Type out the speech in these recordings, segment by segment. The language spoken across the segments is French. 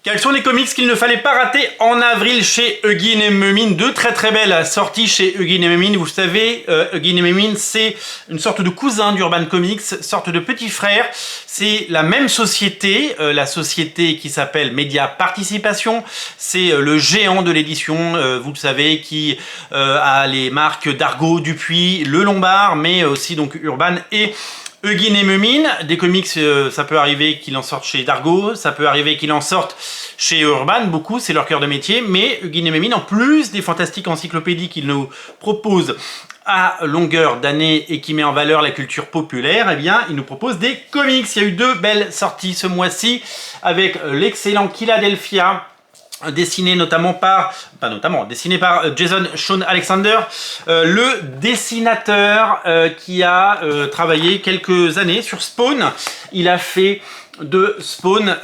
Quels sont les comics qu'il ne fallait pas rater en avril chez Huguin et Memine? Deux très belles sorties chez Huguin et Memine. Vous savez, Huguin et Memine, c'est une sorte de cousin d'Urban Comics, sorte de petit frère. C'est la même société, la société qui s'appelle Média Participation. C'est le géant de l'édition, vous le savez, qui a les marques d'Argo, Dupuis, Le Lombard, mais aussi donc Urban et Huguin et Memine. Des comics, ça peut arriver qu'il en sorte chez Dargo, ça peut arriver qu'il en sorte chez Urban, beaucoup, c'est leur cœur de métier, mais Huguin et Memine, en plus des fantastiques encyclopédies qu'ils nous proposent à longueur d'année et qui met en valeur la culture populaire, eh bien, ils nous proposent des comics. Il y a eu deux belles sorties ce mois-ci, avec l'excellent Philadelphia, dessiné dessiné par Jason Shawn Alexander, le dessinateur qui a travaillé quelques années sur Spawn. Il a fait de Spawn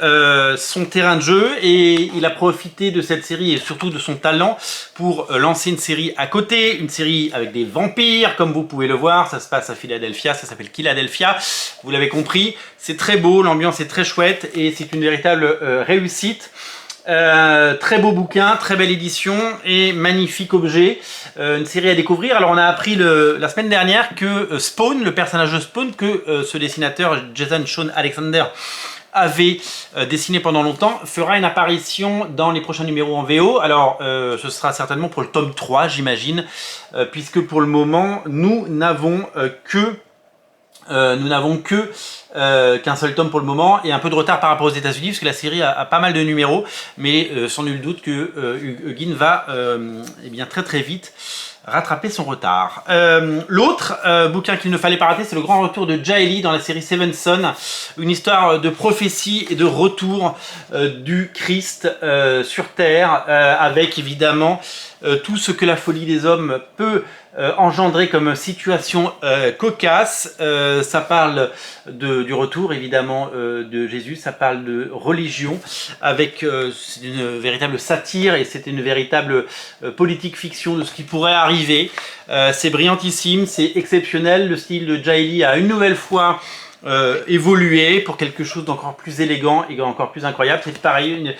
son terrain de jeu et il a profité de cette série et surtout de son talent pour lancer une série à côté, une série avec des vampires, comme vous pouvez le voir. Ça se passe à Philadelphia, ça s'appelle Philadelphia, vous l'avez compris, c'est très beau, l'ambiance est très chouette et c'est une véritable réussite. Très beau bouquin, très belle édition et magnifique objet, une série à découvrir. Alors on a appris la semaine dernière que Spawn, le personnage de Spawn que ce dessinateur Jason Shawn Alexander avait dessiné pendant longtemps, fera une apparition dans les prochains numéros en VO. Alors ce sera certainement pour le tome 3 j'imagine, puisque pour le moment nous n'avons qu'un seul tome pour le moment et un peu de retard par rapport aux États-Unis parce que la série a pas mal de numéros, mais sans nul doute que Huguin va eh bien très vite rattraper son retard. L'autre bouquin qu'il ne fallait pas rater, c'est le grand retour de Jaeli dans la série Seven Son, une histoire de prophétie et de retour du Christ sur Terre, avec évidemment tout ce que la folie des hommes peut engendrer comme situation cocasse. Ça parle du retour évidemment de Jésus, ça parle de religion avec c'est une véritable satire et c'est une véritable politique fiction de ce qui pourrait arriver. C'est brillantissime, c'est exceptionnel, le style de Jaeli a une nouvelle fois évoluer pour quelque chose d'encore plus élégant et encore plus incroyable. C'est pareil,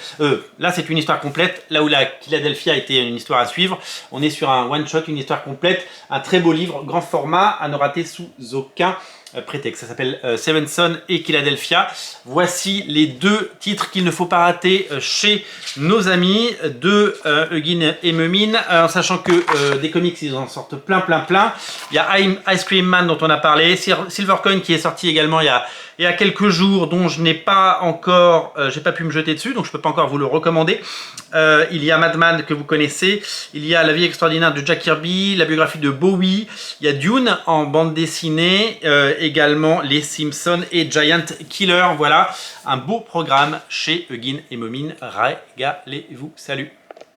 là c'est une histoire complète, là où la Philadelphia était une histoire à suivre, on est sur un one-shot, une histoire complète, un très beau livre, grand format, à ne rater sous aucun prétexte. Ça s'appelle Seven Son et Philadelphia. Voici les deux titres qu'il ne faut pas rater chez nos amis de Huguin et Memine, en sachant que des comics ils en sortent plein. Il y a Ice Cream Man dont on a parlé, Silvercoin qui est sorti également il y a quelques jours, dont je n'ai pas encore, j'ai pas pu me jeter dessus, donc je peux pas encore vous le recommander. Il y a Madman que vous connaissez, il y a La vie extraordinaire de Jack Kirby, la biographie de Bowie, il y a Dune en bande dessinée, également Les Simpsons et Giant Killer. Voilà, un beau programme chez Huguin et Memine. Régalez-vous, salut!